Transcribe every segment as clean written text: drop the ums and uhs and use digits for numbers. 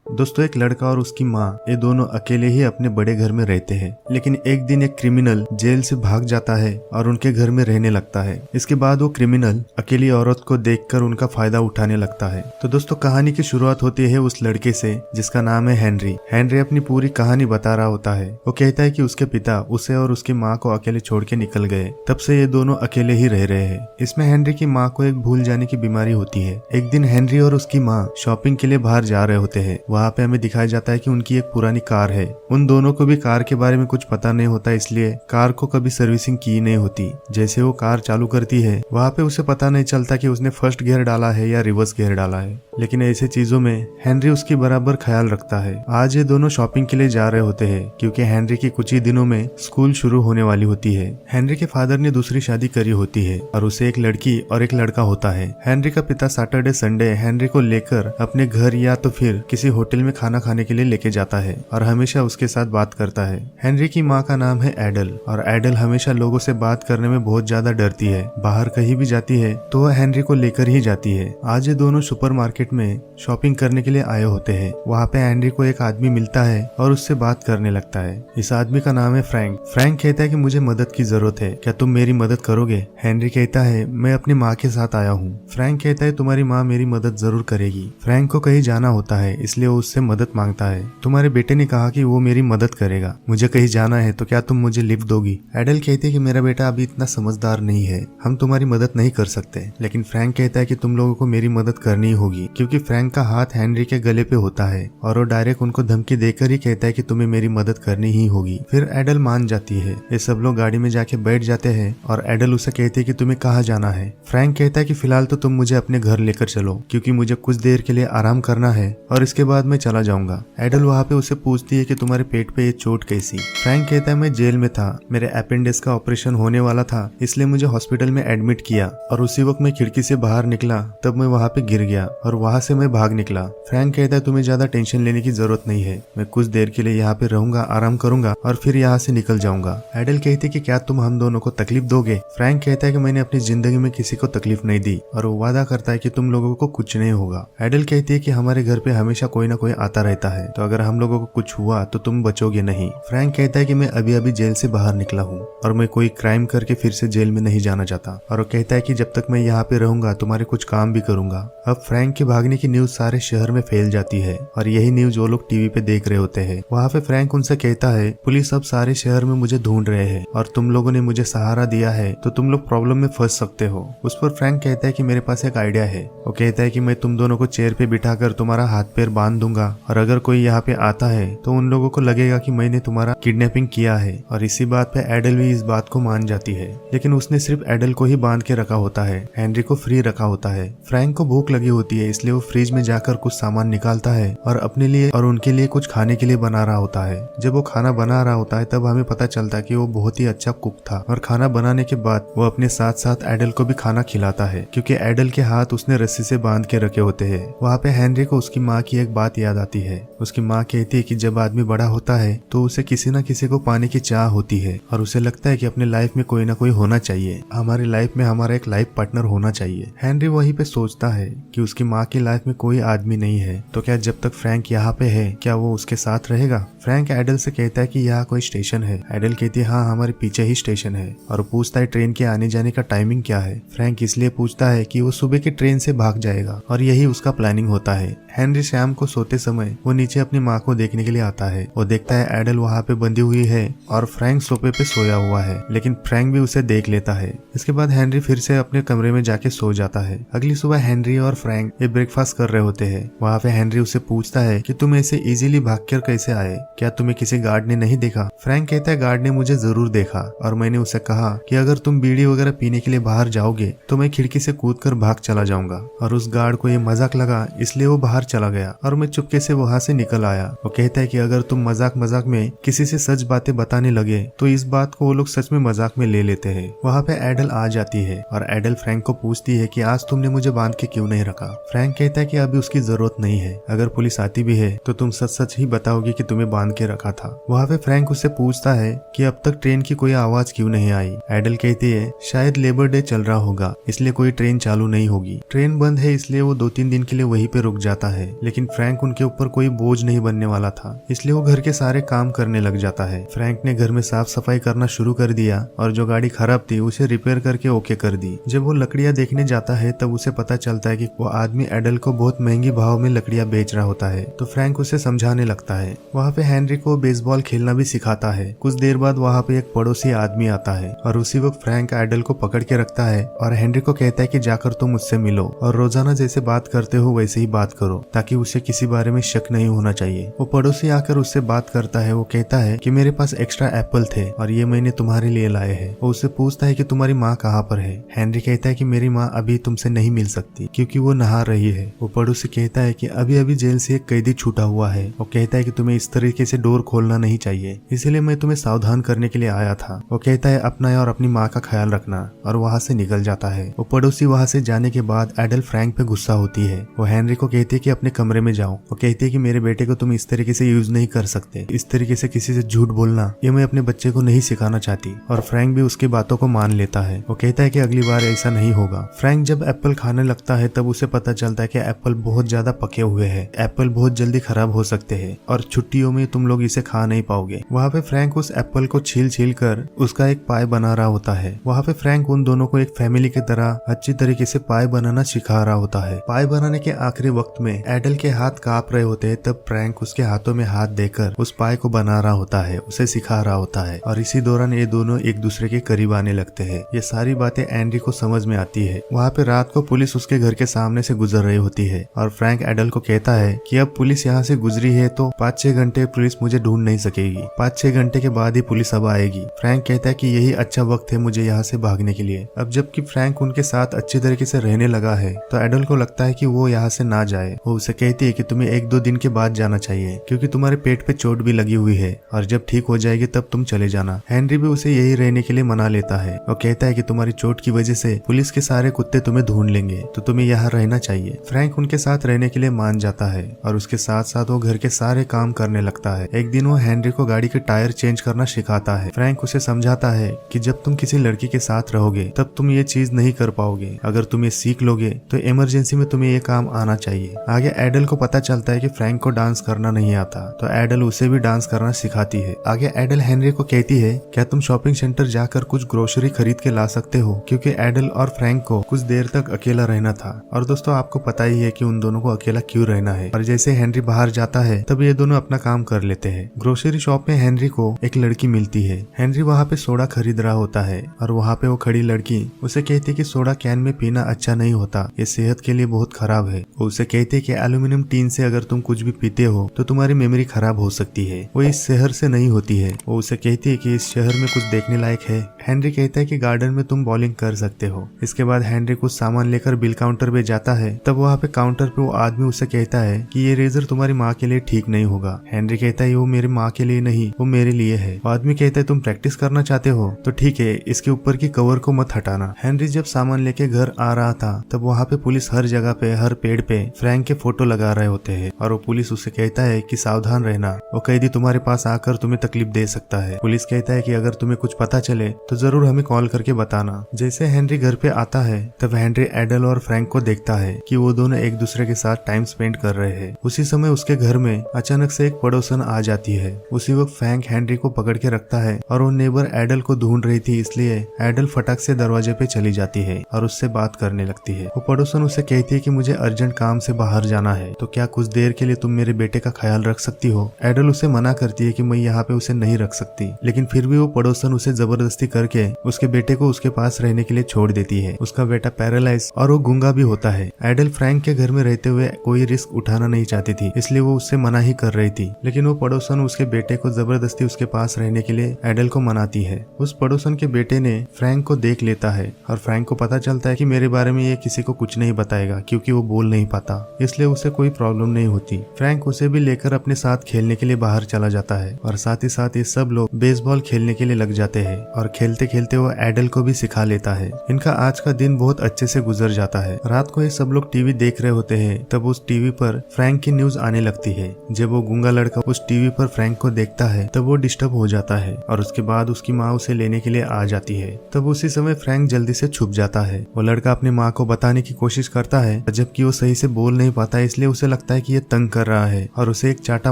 दोस्तों एक लड़का और उसकी माँ ये दोनों अकेले ही अपने बड़े घर में रहते हैं, लेकिन एक दिन एक क्रिमिनल जेल से भाग जाता है और उनके घर में रहने लगता है। इसके बाद वो क्रिमिनल अकेली औरत को देखकर उनका फायदा उठाने लगता है। तो दोस्तों कहानी की शुरुआत होती है उस लड़के से जिसका नाम है हेनरी। हेनरी अपनी पूरी कहानी बता रहा होता है। वो कहता है कि उसके पिता उसे और उसकी माँ को अकेले छोड़ के निकल गए, तब से ये दोनों अकेले ही रह रहे हैं। इसमें हेनरी की माँ को एक भूल जाने की बीमारी होती है। एक दिन हेनरी और उसकी माँ शॉपिंग के लिए बाहर जा रहे होते हैं। वहाँ पे हमें दिखाया जाता है कि उनकी एक पुरानी कार है। उन दोनों को भी कार के बारे में कुछ पता नहीं होता, इसलिए कार को कभी सर्विसिंग की नहीं होती। जैसे वो कार चालू करती है वहाँ पे उसे पता नहीं चलता कि उसने फर्स्ट गियर डाला है या रिवर्स गियर डाला है, लेकिन ऐसे चीजों में हेनरी उसकी बराबर ख्याल रखता है। आज ये दोनों शॉपिंग के लिए जा रहे होते हैं क्योंकि हेनरी की कुछ ही दिनों में स्कूल शुरू होने वाली होती है। हेनरी के फादर ने दूसरी शादी करी होती है और उसे एक लड़की और एक लड़का होता है। हेनरी का पिता सैटरडे संडे हेनरी को लेकर अपने घर या तो फिर किसी होटल में खाना खाने के लिए लेके जाता है और हमेशा उसके साथ बात करता है। हेनरी की माँ का नाम है एडल और एडल हमेशा लोगों से बात करने में बहुत ज्यादा डरती है। बाहर कहीं भी जाती है तो वह हेनरी को लेकर ही जाती है। आज ये दोनों सुपरमार्केट में शॉपिंग करने के लिए आए होते हैं। वहाँ पे हेनरी को एक आदमी मिलता है और उससे बात करने लगता है। इस आदमी का नाम है फ्रैंक। फ्रैंक कहता है कि मुझे मदद की जरूरत है, क्या तुम मेरी मदद करोगे? हेनरी कहता है मैं अपनी माँ के साथ आया हूँ। फ्रैंक कहता है तुम्हारी माँ मेरी मदद जरूर करेगी। फ्रैंक को कहीं जाना होता है इसलिए वो उससे मदद मांगता है। तुम्हारे बेटे ने कहा कि वो मेरी मदद करेगा, मुझे कहीं जाना है तो क्या तुम मुझे लिफ्ट दोगी? एडल कहती है कि मेरा बेटा अभी इतना समझदार नहीं है, हम तुम्हारी मदद नहीं कर सकते। लेकिन फ्रैंक कहता है कि तुम लोगों को मेरी मदद करनी होगी क्योंकि फ्रैंक का हाथ हेनरी के गले पे होता है और वो डायरेक्ट उनको धमकी देकर ही कहता है कि तुम्हें मेरी मदद करनी ही होगी। फिर एडल मान जाती है। ये सब लोग गाड़ी में जाके बैठ जाते हैं और एडल उसे कहती है कि तुम्हें कहाँ जाना है? फ्रैंक कहता है कि फिलहाल तो तुम मुझे अपने घर लेकर चलो क्योंकि मुझे कुछ देर के लिए आराम करना है और इसके बाद मैं चला जाऊंगा। एडल वहाँ पे उसे पूछती है कि तुम्हारे पेट पे ये चोट कैसी? फ्रैंक कहता है मैं जेल में था, मेरे अपेंडिक्स का ऑपरेशन होने वाला था इसलिए मुझे हॉस्पिटल में एडमिट किया और उसी वक्त मैं खिड़की से बाहर निकला तब मैं वहाँ पे गिर गया और वहाँ से मैं भाग निकला। फ्रैंक कहता है तुम्हें ज्यादा टेंशन लेने की जरूरत नहीं है, मैं कुछ देर के लिए यहाँ पे रहूंगा, आराम करूंगा और फिर यहाँ से निकल जाऊंगा। एडल कहती है कि क्या तुम हम दोनों को तकलीफ दोगे? फ्रैंक कहता है कि मैंने अपनी जिंदगी में किसी को तकलीफ नहीं दी और वो वादा करता है कि तुम लोगों को कुछ नहीं होगा। एडल कहती है कि हमारे घर पे हमेशा कोई ना कोई आता रहता है, तो अगर हम लोगों को कुछ हुआ तो तुम बचोगे नहीं। फ्रैंक कहता है कि मैं अभी अभी जेल से बाहर निकला हूँ और मैं कोई क्राइम करके फिर से जेल में नहीं जाना चाहता, और वो कहता है कि जब तक मैं यहाँ पे रहूंगा तुम्हारे कुछ काम भी करूंगा। अब फ्रैंक के भागने की न्यूज सारे शहर में फैल जाती है और यही न्यूज वो लोग टीवी पे देख रहे होते हैं। वहाँ पे फ्रैंक उनसे कहता है पुलिस अब सारे शहर में मुझे ढूंढ रहे हैं और तुम लोगों ने मुझे सहारा दिया है तो तुम लोग प्रॉब्लम में फंस सकते हो। उस पर फ्रैंक कहता है कि मेरे पास एक आइडिया है। वो कहता है कि मैं तुम दोनों को चेयर पे बिठाकर तुम्हारा हाथ पैर बांध दूंगा और अगर कोई यहाँ पे आता है तो उन लोगों को लगेगा कि मैंने तुम्हारा किडनैपिंग किया है। और इसी बात पे एडल भी इस बात को मान जाती है, लेकिन उसने सिर्फ एडल को ही बांध के रखा होता है, हेनरी को फ्री रखा होता है। फ्रैंक को भूख लगी होती है इसलिए वो फ्रिज में जाकर कुछ सामान निकालता है और अपने लिए और उनके लिए कुछ खाने के लिए बना रहा होता है। जब वो खाना बना रहा होता है तब हमें पता चलता है कि वो बहुत ही अच्छा कुक था और खाना बनाने के बाद वो अपने साथ साथ एडल को भी खाना खिलाता है क्योंकि एडल के हाथ उसने रस्सी से बांध के रखे होते हैं। वहाँ पे हेनरी को उसकी माँ की एक बात याद आती है। उसकी माँ कहती है कि जब आदमी बड़ा होता है तो उसे किसी न किसी को पाने की चाह होती है और उसे लगता है कि अपने लाइफ में कोई ना कोई होना चाहिए, हमारी लाइफ में हमारा एक लाइफ पार्टनर होना चाहिए। हेनरी वहीं पे सोचता है कि उसकी माँ की लाइफ में कोई आदमी नहीं है, तो क्या जब तक फ्रैंक यहाँ पे है क्या वो उसके साथ रहेगा? फ्रैंक एडल से कहता है कि यहाँ कोई स्टेशन है। एडल कहती है हाँ हमारे पीछे ही स्टेशन है और पूछता है ट्रेन के आने जाने का टाइमिंग क्या है। फ्रैंक इसलिए पूछता है कि वो सुबह की ट्रेन से भाग जाएगा और यही उसका प्लानिंग होता है। हेनरी शाम को सोते समय वो नीचे अपनी माँ को देखने के लिए आता है। वो देखता है एडल वहाँ पे बंधी हुई है और फ्रैंक सोफे पे सोया हुआ है, लेकिन फ्रैंक भी उसे देख लेता है। इसके बाद हेनरी फिर से अपने कमरे में जाके सो जाता है। अगली सुबह हेनरी और फ्रैंक ये ब्रेकफास्ट कर रहे होते हैं। वहाँ पे हेनरी उसे पूछता है कि तुम ऐसे इजीली भागकर कैसे आए, क्या तुम्हें किसी गार्ड ने नहीं देखा? फ्रैंक कहता है गार्ड ने मुझे जरूर देखा और मैंने उसे कहा कि अगर तुम बीड़ी वगैरह पीने के लिए बाहर जाओगे तो मैं खिड़की से कूदकर भाग चला जाऊंगा, और उस गार्ड को ये मजाक लगा इसलिए वो बाहर चला गया और मैं चुपके से वहाँ से निकल आया। वो कहता है कि अगर तुम मजाक मजाक में किसी से सच बातें बताने लगे तो इस बात को वो लोग सच में मजाक में ले लेते हैं। वहाँ पे एडल आ जाती है और एडल फ्रैंक को पूछती है कि आज तुमने मुझे बांध के क्यों नहीं रखा? फ्रैंक फ्रैंक कहता है कि अभी उसकी जरूरत नहीं है, अगर पुलिस आती भी है तो तुम सच सच ही बताओगे कि तुम्हें बांध के रखा था। वहाँ पे फ्रैंक उससे पूछता है कि अब तक ट्रेन की कोई आवाज क्यों नहीं आई। एडल कहती है शायद लेबर डे चल रहा होगा इसलिए कोई ट्रेन चालू नहीं होगी, ट्रेन बंद है इसलिए वो 2-3 दिन के लिए वहीं पे रुक जाता है। लेकिन फ्रैंक उनके ऊपर कोई बोझ नहीं बनने वाला था, इसलिए वो घर के सारे काम करने लग जाता है। फ्रैंक ने घर में साफ सफाई करना शुरू कर दिया और जो गाड़ी खराब थी उसे रिपेयर करके ओके कर दी। जब वो लकड़ियां देखने जाता है तब उसे पता चलता है कि वो आदमी एडल को बहुत महंगी भाव में लकड़ियां बेच रहा होता है, तो फ्रैंक उसे समझाने लगता है। वहाँ पे हेनरी को बेसबॉल खेलना भी सिखाता है। कुछ देर बाद वहाँ पे एक पड़ोसी आदमी आता है और उसी वक्त फ्रैंक एडल को पकड़ के रखता है और हेनरी को कहता है कि जाकर तुम मुझसे मिलो और रोजाना जैसे बात करते हो वैसे ही बात करो ताकि उसे किसी बारे में शक नहीं होना चाहिए। वो पड़ोसी आकर उससे बात करता है। वो कहता है कि मेरे पास एक्स्ट्रा एप्पल थे और ये मैंने तुम्हारे लिए लाए हैं। वो उससे पूछता है कि तुम्हारी माँ कहाँ पर है। हेनरी कहता है कि मेरी माँ अभी तुमसे नहीं मिल सकती क्योंकि वो नहा रही है। वो पड़ोसी कहता है कि अभी अभी जेल से एक कैदी छूटा हुआ है। वो कहता है कि तुम्हें इस तरीके से डोर खोलना नहीं चाहिए, इसलिए मैं तुम्हें सावधान करने के लिए आया था। वो कहता है अपना और अपनी माँ का ख्याल रखना और वहाँ से निकल जाता है। वो पड़ोसी वहाँ से जाने के बाद एडल फ्रैंक पे गुस्सा होती है। वो हेनरी को कहती है कि अपने कमरे में जाओ। वो कहती है कि मेरे बेटे को तुम इस तरीके से यूज नहीं कर सकते, इस तरीके से किसी से झूठ बोलना ये मैं अपने बच्चे को नहीं सिखाना चाहती। और फ्रैंक भी उसकी बातों को मान लेता है। वो कहता है कि अगली बार ऐसा नहीं होगा। फ्रैंक जब एप्पल खाने लगता है तब उसे पता चलता है कि एप्पल बहुत ज्यादा पके हुए हैं, एप्पल बहुत जल्दी खराब हो सकते हैं और छुट्टियों में तुम लोग इसे खा नहीं पाओगे। वहाँ पे फ्रैंक उस एप्पल को छील छील कर उसका एक पाई बना रहा होता है। वहाँ पे फ्रैंक उन दोनों को एक फैमिली की तरह अच्छी तरीके से पाई बनाना सिखा रहा होता है। पाई बनाने के आखिरी वक्त में एडल के हाथ कांप रहे होते हैं, तब फ्रैंक उसके हाथों में हाथ देकर उस पाई को बना रहा होता है, उसे सिखा रहा होता है और इसी दौरान ये दोनों एक दूसरे के करीब आने लगते हैं। ये सारी बातें एंड्री को समझ में आती है। वहाँ पे रात को पुलिस उसके घर के सामने से गुजर रही होती है और फ्रैंक एडल को कहता है कि अब पुलिस यहाँ से गुजरी है तो 5-6 घंटे पुलिस मुझे ढूंढ नहीं सकेगी, 5-6 घंटे के बाद ही पुलिस अब आएगी। फ्रैंक कहता है कि यही अच्छा वक्त है मुझे यहाँ से भागने के लिए। अब जबकि फ्रैंक उनके साथ अच्छी तरीके से रहने लगा है तो एडल को लगता है कि वो यहाँ से ना जाए। वो उसे कहती है कि तुम्हें 1-2 दिन के बाद जाना चाहिए क्योंकि तुम्हारे पेट पे चोट भी लगी हुई है और जब ठीक हो जाएगी तब तुम चले जाना। हेनरी भी उसे यही रहने के लिए मना लेता है। वो कहता है कि तुम्हारी चोट की वजह से पुलिस के सारे कुत्ते तुम्हें ढूंढ लेंगे तो तुम्हें यहाँ रहना चाहिए। फ्रैंक उनके साथ रहने के लिए मान जाता है और उसके साथ साथ वो घर के सारे काम करने लगता है। एक दिन वो हेनरी को गाड़ी के टायर चेंज करना सिखाता है। फ्रैंक उसे समझाता है कि जब तुम किसी लड़की के साथ रहोगे तब तुम ये चीज नहीं कर पाओगे, अगर तुम ये सीख लोगे तो इमरजेंसी में तुम्हें ये काम आना चाहिए। आगे एडल को पता चलता है कि फ्रैंक को डांस करना नहीं आता तो एडल उसे भी डांस करना सिखाती है। आगे एडल हेनरी को कहती है क्या तुम शॉपिंग सेंटर जाकर कुछ ग्रोसरी खरीद के ला सकते हो, क्योंकि एडल और फ्रैंक को कुछ देर तक अकेला रहना था। और दोस्तों आपको पता ही है कि उन दोनों को अकेला क्यों रहना है। और जैसे हेनरी बाहर जाता है तब ये दोनों अपना काम कर लेते हैं। ग्रोसरी शॉप में हेनरी को एक लड़की मिलती है। हेनरी वहाँ पे सोडा खरीद रहा होता है और वहाँ पे वो खड़ी लड़की उसे कहती है कि सोडा कैन में पीना अच्छा नहीं होता, ये सेहत के लिए बहुत खराब है। वो उसे कहती है कि एल्यूमिनियम टीन से अगर तुम कुछ भी पीते हो तो तुम्हारी मेमोरी खराब हो सकती है, वो इस शहर से नहीं होती है। वो उसे कहती है कि इस शहर में कुछ देखने लायक है। हेनरी कहता है कि गार्डन में तुम बॉलिंग कर सकते हो। इसके बाद हेनरी कुछ सामान लेकर बिल काउंटर पे जाता है। तब वहाँ पे काउंटर पे वो आदमी उसे कहता है कि ये रेजर तुम्हारी माँ के लिए ठीक नहीं होगा। हेनरी कहता है वो मेरी माँ के लिए नहीं, वो मेरे लिए है। वो आदमी कहता है तुम प्रैक्टिस करना चाहते हो तो ठीक है, इसके ऊपर की कवर को मत हटाना। हेनरी जब सामान लेके घर आ रहा था तब वहाँ पे पुलिस हर जगह पे, हर पेड़ पे फ्रैंक के फोटो लगा रहे होते हैं और वो पुलिस उसे कहता है कि सावधान रहना, वो कैदी तुम्हारे पास आकर तुम्हें तकलीफ दे सकता है। पुलिस कहता है कि अगर तुम्हें कुछ पता चले तो जरूर हमें कॉल करके बताना। जैसे हेनरी घर पे आता है तब हेनरी एडल और फ्रैंक को देखता है कि वो दोनों एक दूसरे के साथ टाइम स्पेंड कर रहे हैं। उसी समय उसके घर में अचानक से एक पड़ोसन आ जाती है। उसी वक्त फ्रैंक हेनरी को पकड़ के रखता है और वो नेबर एडल को ढूंढ रही थी, इसलिए एडल फटाक से दरवाजे पे चली जाती है और उससे बात करने लगती है। वो पड़ोसन उसे कहती है कि मुझे अर्जेंट काम से बाहर जाना है तो क्या कुछ देर के लिए तुम मेरे बेटे का ख्याल रख सकती हो। एडल उसे मना करती है कि मैं यहाँ पे उसे नहीं रख सकती, लेकिन फिर भी वो पड़ोसन उसे जबरदस्ती करके उसके बेटे को उसके पास रहने के लिए छोड़ देती है। उसका बेटा पैरालाइज और वो गूंगा भी होता है। एडल फ्रैंक के घर में रहते हुए कोई रिस्क उठाना नहीं चाहती थी, इसलिए वो उससे मना ही कर रही थी, लेकिन वो पड़ोसन उसके बेटे को जबरदस्ती उसके पास रहने के लिए एडल को मनाती है। उस पड़ोसन के बेटे ने फ्रैंक को देख लेता है और फ्रैंक को पता चलता है कि मेरे बारे में ये किसी को कुछ नहीं बताएगा क्योंकि वो बोल नहीं पाता, इसलिए उसे कोई प्रॉब्लम नहीं होती। फ्रैंक उसे भी लेकर अपने साथ खेलने के लिए बाहर चला जाता है और साथ ही साथ ये सब लोग बेसबॉल खेलने के लिए लग जाते हैं और खेलते खेलते वो एडल को भी सिखा लेता है। इनका आज का दिन बहुत अच्छे से गुजर जाता है। रात को ये सब लोग टीवी देख रहे होते हैं तब उस टीवी पर फ्रैंक की न्यूज आने लगती है। जब वो गूंगा लड़का उस टीवी पर फ्रैंक को देखता है तब वो डिस्टर्ब हो जाता है और उसके बाद उसकी माँ उसे लेने के लिए आ जाती है। तब उसी समय फ्रैंक जल्दी से छुप जाता है। वो लड़का अपनी माँ को बताने की कोशिश करता है जबकि वो सही से बोल नहीं पाता, इसलिए उसे लगता है कि ये तंग कर रहा है और उसे एक चाटा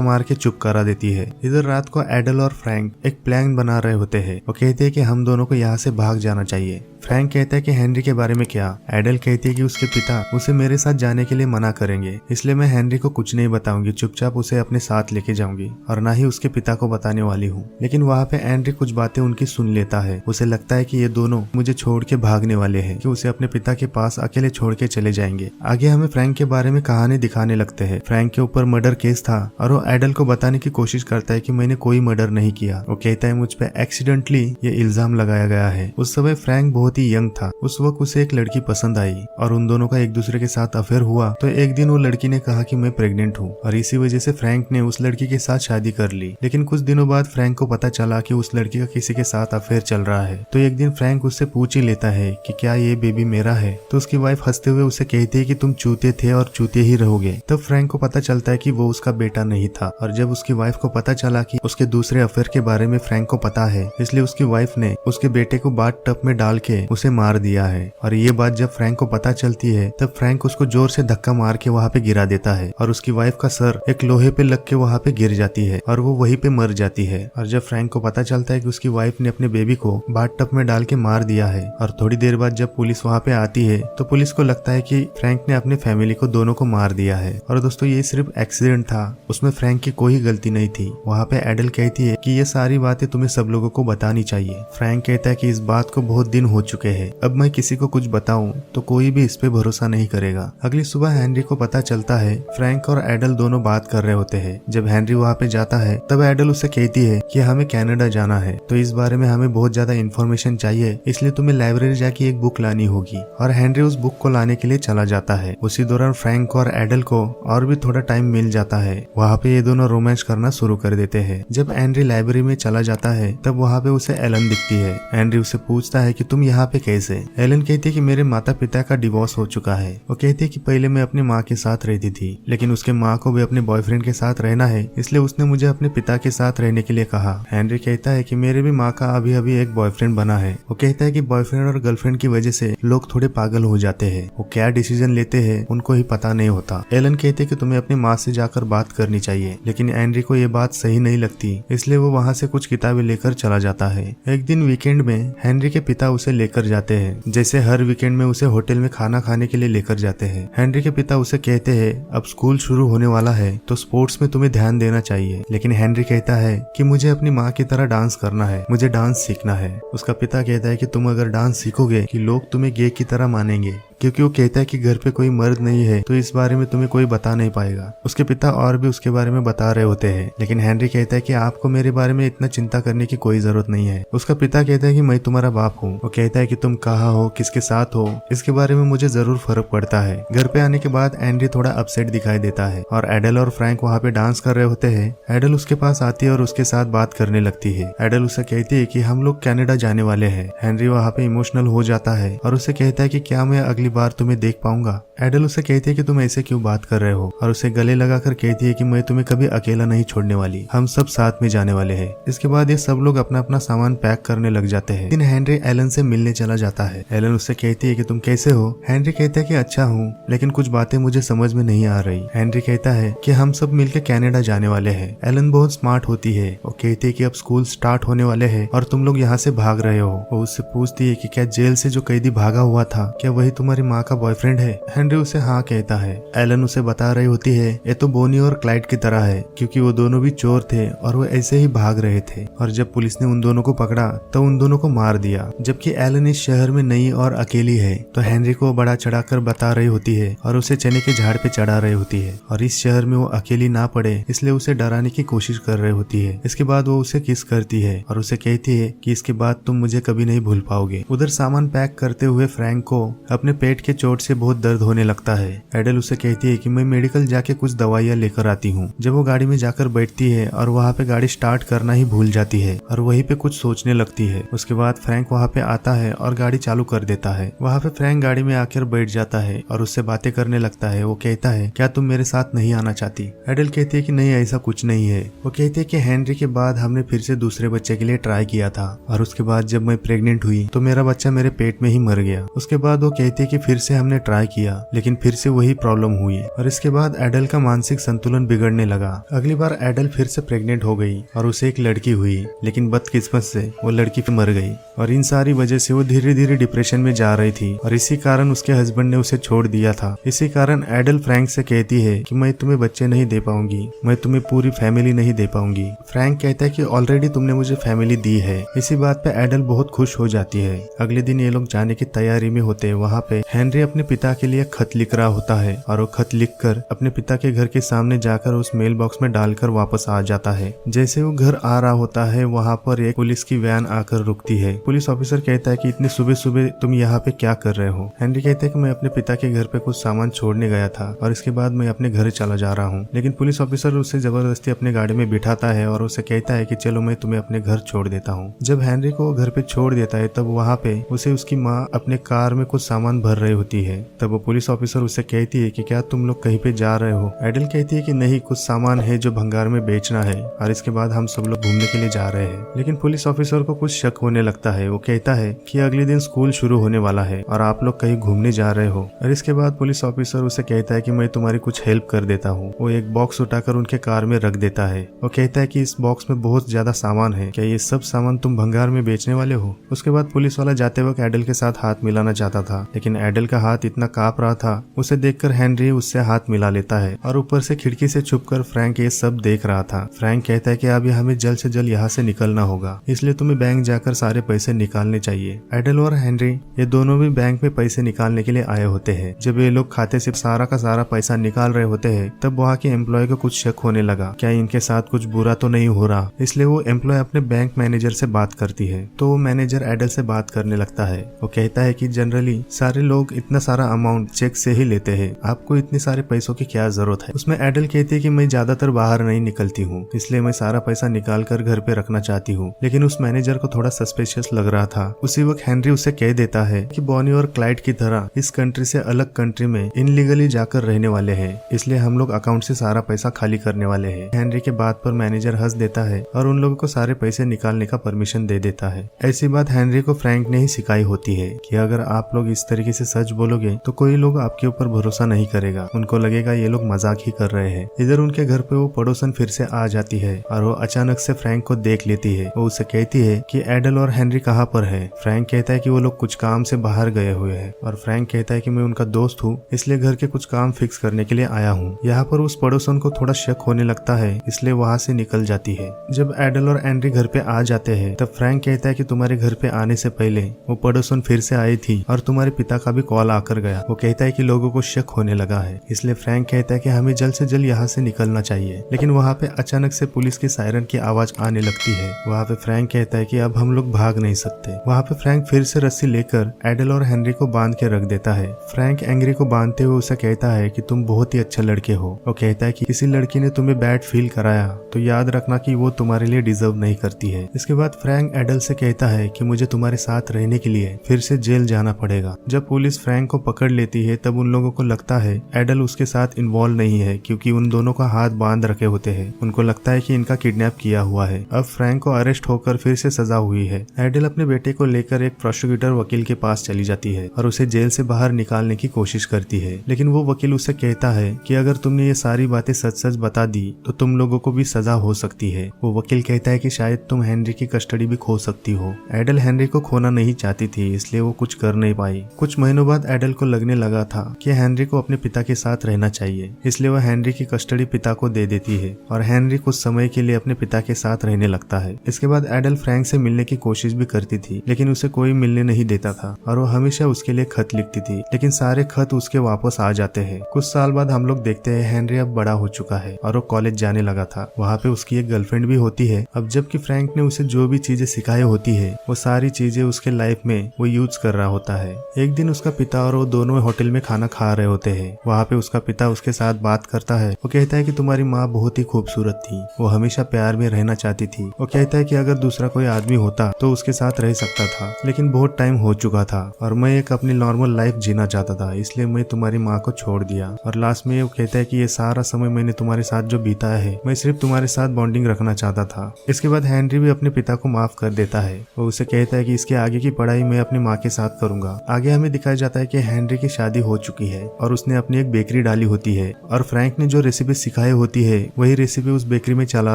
मार के चुप करा देती है। इधर रात को एडल और फ्रैंक एक प्लान बना रहे होते हैं। वो कहते हैं कि हम दोनों को यहाँ से भाग जाना चाहिए। फ्रैंक कहता है कि हेनरी के बारे में क्या। एडल कहती है कि उसके पिता उसे मेरे साथ जाने के लिए मना करेंगे, इसलिए मैं हेनरी को कुछ नहीं बताऊंगी, चुपचाप उसे अपने साथ लेके जाऊंगी और ना ही उसके पिता को बताने वाली हूँ। लेकिन वहाँ पे एंड्री कुछ बातें उनकी सुन लेता है। उसे लगता है कि ये दोनों मुझे छोड़ के भागने वाले हैं, कि उसे अपने पिता के पास अकेले छोड़ के चले जाएंगे। आगे हमें फ्रैंक के बारे में कहानी दिखाने लगते हैं। फ्रैंक के ऊपर मर्डर केस था और वो एडल को बताने की कोशिश करता है कि मैंने कोई मर्डर नहीं किया। वो कहता है मुझ पे एक्सीडेंटली ये इल्जाम लगाया गया है। उस समय फ्रैंक बहुत ही यंग था। उस वक्त उसे एक लड़की पसंद आई और उन दोनों का एक दूसरे के साथ अफेयर हुआ। तो एक दिन वो लड़की ने कहा कि मैं प्रेग्नेंट हूँ और इसी वजह से फ्रैंक ने उस लड़की के साथ शादी कर ली। लेकिन कुछ दिनों बाद फ्रैंक को पता चला कि उस लड़की का किसी के साथ अफेयर चल रहा है। तो एक दिन फ्रैंक उससे पूछ ही लेता है कि क्या ये बेबी मेरा है। तो उसकी वाइफ हंसते हुए उसे कहती है कि तुम चूते थे और चूते ही रहोगे। तब फ्रैंक को पता चलता है कि वो उसका बेटा नहीं था। और जब उसकी वाइफ को पता चला कि उसके दूसरे अफेयर के बारे में फ्रैंक को पता है, इसलिए उसकी वाइफ ने उसके बेटे को बाथ टब में डाल के उसे मार दिया है। और ये बात जब फ्रैंक को पता चलती है तब फ्रैंक उसको जोर से धक्का मार के वहाँ पे गिरा देता है और उसकी वाइफ का सर एक लोहे पे लग के वहाँ पे गिर जाती है और वो वहीं पे मर जाती है। और जब फ्रैंक को पता चलता है कि उसकी वाइफ ने अपने बेबी को बाथ टब में डाल के मार दिया है और थोड़ी देर बाद जब पुलिस वहाँ पे आती है तो पुलिस को लगता है कि फ्रैंक ने अपने फैमिली को दोनों को मार दिया है। और दोस्तों ये सिर्फ एक्सीडेंट था, उसमें फ्रैंक की कोई गलती नहीं थी। वहाँ पे एडल कहती है कि ये सारी बातें तुम्हें सब लोगों को बतानी चाहिए। फ्रैंक कहता है कि इस बात को बहुत दिन हो चुके हैं, अब मैं किसी को कुछ बताऊं तो कोई भी इस पे भरोसा नहीं करेगा। अगली सुबह हेनरी को पता चलता है फ्रैंक और एडल दोनों बात कर रहे होते हैं। जब हेनरी वहाँ पे जाता है तब एडल उसे कहती है कि हमें कनाडा जाना है, तो इस बारे में हमें बहुत ज्यादा इन्फॉर्मेशन चाहिए, इसलिए तुम्हें लाइब्रेरी जाके एक बुक लानी होगी। और हेनरी उस बुक को लाने के लिए चला जाता है। उसी दौरान फ्रैंक और एडल को और भी थोड़ा टाइम मिल जाता है। वहाँ पे ये दोनों रोमांस करना शुरू कर देते हैं। जब हेनरी लाइब्रेरी में चला जाता है तब वहाँ पे उसे एलन दिखती है। हेनरी उसे पूछता है कि तुम यहाँ पे कैसे। एलन कहती है कि मेरे माता पिता का डिवोर्स हो चुका है। वो कहती है कि पहले मैं अपनी माँ के साथ रहती थी, लेकिन उसके माँ को भी अपने बॉयफ्रेंड के साथ रहना है, इसलिए उसने मुझे अपने पिता के साथ रहने के लिए कहा। हेनरी कहता है कि मेरे भी माँ का अभी अभी एक बॉयफ्रेंड बना है। वो कहता है कि बॉयफ्रेंड और गर्लफ्रेंड की वजह से लोग थोड़े पागल हो जाते हैं, वो क्या डिसीजन लेते हैं उनको ही पता नहीं होता। एलन कहते हैं कि तुम्हें अपनी माँ से जाकर बात करनी चाहिए, लेकिन हेनरी को ये बात सही नहीं लगती, इसलिए वो वहाँ से कुछ किताबें लेकर चला जाता है। एक दिन वीकेंड में हेनरी के पिता उसे लेकर जाते हैं, जैसे हर वीकेंड में उसे होटल में खाना खाने के लिए लेकर जाते हैं। हेनरी के पिता उसे कहते हैं अब स्कूल शुरू होने वाला है तो स्पोर्ट्स में तुम्हें ध्यान देना चाहिए, लेकिन हेनरी कहता है कि मुझे अपनी माँ की तरह डांस करना है, मुझे डांस सीखना है। उसका पिता कहता है कि तुम अगर डांस सीखोगे कि लोग तुम्हें गे की तरह मानेंगे, क्योंकि वो कहता है कि घर पे कोई मर्द नहीं है तो इस बारे में तुम्हें कोई बता नहीं पाएगा। उसके पिता और भी उसके बारे में बता रहे होते हैं, लेकिन हेनरी कहता है कि आपको मेरे बारे में इतना चिंता करने की कोई जरूरत नहीं है। उसका पिता कहता है कि मैं तुम्हारा बाप हूँ। वो कहता है कि तुम कहाँ हो, किसके साथ हो, इसके बारे में मुझे जरूर फर्क पड़ता है। घर पे आने के बाद हेनरी थोड़ा अपसेट दिखाई देता है और एडल और फ्रैंक वहाँ पे डांस कर रहे होते हैं। एडल उसके पास आती है और उसके साथ बात करने लगती है। एडल उसे कहती है कि हम लोग कनाडा जाने वाले हैं। हेनरी वहाँ पे इमोशनल हो जाता है और उसे कहता है कि क्या मैं अगली बार तुम्हें देख पाऊंगा। एडल उसे कहती है कि तुम ऐसे क्यों बात कर रहे हो और उसे गले लगाकर कहती है कि मैं तुम्हें कभी अकेला नहीं छोड़ने वाली, हम सब साथ में जाने वाले हैं। इसके बाद ये सब लोग अपना अपना सामान पैक करने लग जाते हैं। लेकिन हेनरी एलन से मिलने चला जाता है। एलन उससे कहती है कि तुम कैसे हो। हेनरी कहता है कि अच्छा हूँ, लेकिन कुछ बातें मुझे समझ में नहीं आ रही। हेनरी कहता है कि हम सब मिलकर कनाडा जाने वाले हैं। एलन बहुत स्मार्ट होती है और कहती है कि अब स्कूल स्टार्ट होने वाले हैं और तुम लोग यहाँ से भाग रहे हो। वो उससे पूछती है कि क्या जेल से जो कैदी भागा हुआ था क्या वही तुम्हारी माँ का बॉयफ्रेंड है। हेनरी उसे हाँ कहता है। एलन उसे बता रही होती है ये तो बोनी और क्लाइड की तरह है, क्योंकि वो दोनों भी चोर थे और वो ऐसे ही भाग रहे थे, और जब पुलिस ने उन दोनों को पकड़ा तो उन दोनों को मार दिया। जबकि एलन इस शहर में नई और अकेली है तो हेनरी को बड़ा चढ़ाकर बता रही होती है और उसे चने के झाड़ पे चढ़ा रही होती है, और इस शहर में वो अकेली ना पड़े इसलिए उसे डराने की कोशिश कर रही होती है। इसके बाद वो उसे किस करती है और उसे कहती है कि इसके बाद तुम मुझे कभी नहीं भूल पाओगे। उधर सामान पैक करते हुए फ्रैंक को अपने पेट के चोट से बहुत दर्द होने लगता है। एडल उसे कहती है कि मैं मेडिकल जाके कुछ दवाइयाँ लेकर आती हूँ। जब वो गाड़ी में जाकर बैठती है और वहाँ पे गाड़ी स्टार्ट करना ही भूल जाती है और वहीं पे कुछ सोचने लगती है। उसके बाद फ्रैंक वहाँ पे आता है और गाड़ी चालू कर देता है। वहाँ पे फ्रैंक गाड़ी में आकर बैठ जाता है और उससे बातें करने लगता है। वो कहता है क्या तुम मेरे साथ नहीं आना चाहती? एडल कहती है कि नहीं, ऐसा कुछ नहीं है। वो कहती है कि हेनरी के बाद हमने फिर से दूसरे बच्चे के लिए ट्राई किया था और उसके बाद जब मैं प्रेग्नेंट हुई तो मेरा बच्चा मेरे पेट में ही मर गया। उसके बाद वो कहती है कि फिर से हमने ट्राई किया लेकिन फिर से वही प्रॉब्लम हुई और इसके बाद एडल का मानसिक संतुलन बिगड़ने लगा। अगली बार एडल फिर से प्रेग्नेंट हो गई और उसे एक लड़की हुई, लेकिन बदकिस्मत से वो लड़की मर गई और इन सारी वजह से वो धीरे धीरे डिप्रेशन में जा रही थी और इसी कारण उसके हस्बैंड ने उसे छोड़ दिया था। इसी कारण एडल फ्रैंक से कहती है कि मैं तुम्हें बच्चे नहीं दे पाऊंगी, मैं तुम्हें पूरी फैमिली नहीं दे पाऊंगी। फ्रैंक कहता है कि ऑलरेडी तुमने मुझे फैमिली दी है। इसी बात पे एडल बहुत खुश हो जाती है। अगले दिन ये लोग जाने की तैयारी में होते हैं। वहाँ पे हेनरी अपने पिता के लिए खत लिख रहा होता है और वो खत लिखकर अपने पिता के घर के सामने जाकर उस मेल बॉक्स में डालकर वापस आ जाता है। जैसे वो घर आ रहा होता है वहाँ पर एक पुलिस की वैन आकर रुकती है। पुलिस ऑफिसर कहता है कि इतनी सुबह सुबह तुम यहाँ पे क्या कर रहे हो? हेनरी कहते हैं कि मैं अपने पिता के घर पे कुछ सामान छोड़ने गया था और इसके बाद मैं अपने घर चला जा रहा हूँ। लेकिन पुलिस ऑफिसर उसे जबरदस्ती अपने गाड़ी में बिठाता है और उसे कहता है कि चलो मैं तुम्हें अपने घर छोड़ देता हूँ। जब हेनरी को घर पे छोड़ देता है तब वहाँ पे उसे उसकी माँ अपने कार में कुछ सामान भर रही होती है। तब वो पुलिस ऑफिसर उसे कहती है कि क्या तुम लोग कहीं पे जा रहे हो? एडल कहती है कि नहीं, कुछ सामान है जो भंगार में बेचना है और इसके बाद हम सब लोग घूमने के लिए जा रहे हैं। लेकिन पुलिस ऑफिसर को कुछ शक होने लगता है। वो कहता है कि अगले दिन स्कूल शुरू होने वाला है और आप लोग कहीं घूमने जा रहे हो। और इसके बाद पुलिस ऑफिसर उसे कहता है कि मैं तुम्हारी कुछ हेल्प कर देता हूँ। वो एक बॉक्स उठाकर उनके कार में रख देता है। वो कहता है कि इस बॉक्स में बहुत ज्यादा सामान है, क्या ये सब सामान तुम भंगार में बेचने वाले हो? उसके बाद पुलिस वाला जाते वक्त एडल के साथ हाथ मिलाना चाहता था, लेकिन एडल का हाथ इतना कांप रहा था। उसे देखकर हेनरी उससे हाथ मिला लेता है और ऊपर से खिड़की से छुपकर फ्रैंक ये सब देख रहा था। फ्रैंक कहता है कि अभी हमें जल्द से जल्द यहाँ से निकलना होगा, इसलिए तुम्हें बैंक जाकर सारे पैसे निकालने चाहिए। एडल और हेनरी ये दोनों भी बैंक में पैसे निकालने के लिए आए होते हैं। जब ये लोग खाते से सारा का सारा पैसा निकाल रहे होते हैं तब वहाँ के एम्प्लॉय को कुछ शक होने लगा, क्या इनके साथ कुछ बुरा तो नहीं हो रहा। इसलिए वो एम्प्लॉय अपने बैंक मैनेजर से बात करती है तो वो मैनेजर एडल से बात करने लगता है। वो कहता है कि जनरली सारे लोग इतना सारा अमाउंट चेक से ही लेते हैं, आपको इतने सारे पैसों की क्या जरूरत है? उसमें एडल कहती है कि मैं ज्यादातर बाहर नहीं निकलती हूँ, इसलिए मैं सारा पैसा निकाल कर घर पे रखना चाहती हूँ। लेकिन उस मैनेजर को थोड़ा सस्पिशियस लग रहा था। उसी वक्त हेनरी उसे कह देता है कि बॉनी और क्लाइड की तरह इस कंट्री से अलग कंट्री में इनलीगली जाकर रहने वाले हैं, इसलिए हम लोग अकाउंट से सारा पैसा खाली करने वाले हैं। हेनरी के बात पर मैनेजर हंस देता है और उन लोगों को सारे पैसे निकालने का परमिशन दे देता है। ऐसी बात हेनरी को फ्रैंक ने ही सिखाई होती है कि अगर आप लोग इस तरीके से सच बोलोगे तो कोई लोग आपके ऊपर भरोसा नहीं करेगा, उनको लगेगा ये लोग मजाक ही कर रहे हैं। इधर उनके घर पे वो पड़ोसन फिर से आ जाती है और वो अचानक से फ्रैंक को देख लेती है। वो उसे कहती है कि एडल और हेनरी कहाँ पर है? फ्रैंक कहता है कि वो लोग कुछ काम से बाहर गए हुए हैं और फ्रैंक कहता है कि मैं उनका दोस्त हूँ, इसलिए घर के कुछ काम फिक्स करने के लिए आया हूँ। यहाँ पर उस पड़ोसन को थोड़ा शक होने लगता है, इसलिए वहाँ से निकल जाती है। जब एडल और हेनरी घर पे आ जाते हैं तब फ्रैंक कहता है कि तुम्हारे घर पे आने से पहले वो पड़ोसन फिर से आई थी और तुम्हारे पिता का भी कॉल आकर गया। वो कहता है कि लोगों को शक होने लगा है, इसलिए फ्रैंक कहता है कि हमें जल्द से जल्द यहाँ से निकलना चाहिए। लेकिन वहाँ पे अचानक से पुलिस की सायरन की आवाज आने लगती है। वहाँ पे फ्रैंक कहता है कि अब हम लोग भाग नहीं सकते। वहाँ पे फ्रैंक फिर से रस्सी लेकर एडल और हेनरी को बांध के रख देता है। फ्रैंक एंग्री को बांधते हुए उसे कहता है कि तुम बहुत ही अच्छे लड़के हो। वो कहता है कि किसी लड़की ने तुम्हें बैड फील कराया तो याद रखना कि वो तुम्हारे लिए डिजर्व नहीं करती है। इसके बाद फ्रैंक एडल से कहता है कि मुझे तुम्हारे साथ रहने के लिए फिर से जेल जाना पड़ेगा। जब पुलिस फ्रैंक को पकड़ लेती है तब उन लोगों को लगता है एडल उसके साथ इन्वॉल्व नहीं है, क्योंकि उन दोनों का हाथ बांध रखे होते हैं। उनको लगता है कि इनका किडनैप किया हुआ है। अब फ्रैंक को अरेस्ट होकर फिर से सजा हुई है। एडल अपने बेटे को लेकर एक प्रोसिक्यूटर वकील के पास चली जाती है और उसे जेल से बाहर निकालने की कोशिश करती है। लेकिन वो वकील उसे कहता है कि अगर तुमने ये सारी बातें सच सच बता दी तो तुम लोगों को भी सजा हो सकती है। वो वकील कहता है कि शायद तुम हेनरी की कस्टडी भी खो सकती हो। एडल हेनरी को खोना नहीं चाहती थी, इसलिए वो कुछ कर नहीं पाई। कुछ महीनों बाद एडल को लगने लगा था कि हेनरी को अपने पिता के साथ रहना चाहिए, इसलिए वह हेनरी की कस्टडी पिता को दे देती है और हेनरी कुछ समय के लिए अपने पिता के साथ रहने लगता है। इसके बाद एडल फ्रैंक से मिलने की कोशिश भी करती थी, लेकिन उसे कोई मिलने नहीं देता था और वो हमेशा उसके लिए खत लिखती थी, लेकिन सारे खत उसके वापस आ जाते हैं। कुछ साल बाद हम लोग देखते हैं हेनरी अब बड़ा हो चुका है और वो कॉलेज जाने लगा था। वहाँ पे उसकी एक गर्लफ्रेंड भी होती है। अब जबकि फ्रैंक ने उसे जो भी चीजें सिखाई होती है वो सारी चीजें उसके लाइफ में वो यूज कर रहा होता है। एक दिन उसका पिता और वो दोनों होटल में खाना खा रहे होते हैं। वहाँ पे उसका पिता उसके साथ बात करता है। वो कहता है कि तुम्हारी माँ बहुत ही खूबसूरत थी, वो हमेशा प्यार में रहना चाहती थी। वो कहता है कि अगर दूसरा कोई आदमी होता तो उसके साथ रह सकता था, लेकिन बहुत टाइम हो चुका था और मैं एक अपनी नॉर्मल लाइफ जीना चाहता था, इसलिए मैं तुम्हारी माँ को छोड़ दिया। और लास्ट में वो कहता है कि ये सारा समय मैंने तुम्हारे साथ जो बीताया है, मैं सिर्फ तुम्हारे साथ बॉन्डिंग रखना चाहता था। इसके बाद हेनरी भी अपने पिता को माफ कर देता है। वो उसे कहता है कि इसके आगे की पढ़ाई मैं अपनी माँ के साथ करूंगा। आगे हमें दिखाया जाता है कि हेनरी की शादी हो चुकी है और उसने अपनी एक बेकरी डाली होती है और फ्रैंक ने जो रेसिपी सिखाई होती है वही रेसिपी उस बेकरी में चला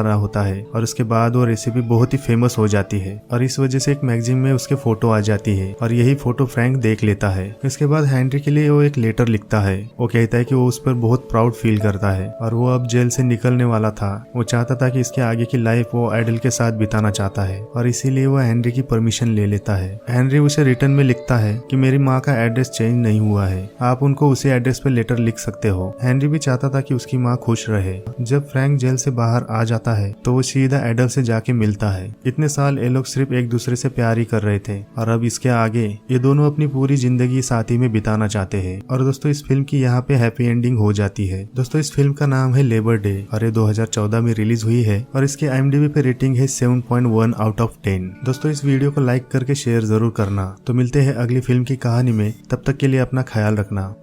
रहा होता है। और उसके बाद वो रेसिपी बहुत ही फेमस हो जाती है और इस वजह से एक मैगजीन में उसके फोटो आ जाती है और यही फोटो फ्रैंक देख लेता है। इसके बाद हेनरी के लिए वो एक लेटर लिखता है। वो कहता है कि वो उस पर बहुत प्राउड फील करता है और वो अब जेल से निकलने वाला था। वो चाहता था कि इसके आगे की लाइफ वो एडल के साथ बिताना चाहता है और इसीलिए वो हेनरी की परमिशन ले लेता है। हेनरी उसे रिटर्न में लिखता है कि मेरी माँ का एड्रेस चेंज नहीं हुआ है, आप उनको उसी एड्रेस पे लेटर लिख सकते हो। हेनरी भी चाहता था कि उसकी माँ खुश रहे। जब फ्रैंक जेल से बाहर आ जाता है तो वो सीधा एडल से जाके मिलता है। इतने साल ये लोग सिर्फ एक दूसरे से प्यार ही कर रहे थे और अब इसके आगे ये दोनों अपनी पूरी जिंदगी साथ ही में बिताना चाहते हैं। और दोस्तों इस फिल्म की यहाँ पे हैप्पी एंडिंग हो जाती है। दोस्तों इस फिल्म का नाम है लेबर डे और ये 2014 में रिलीज हुई है और इसकी IMDb पे रेटिंग है 7.1 आउट ऑफ 10। दोस्तों इस वीडियो को लाइक करके शेयर जरूर करना। तो मिलते हैं अगली फिल्म की कहानी में, तब तक के लिए अपना ख्याल रखना।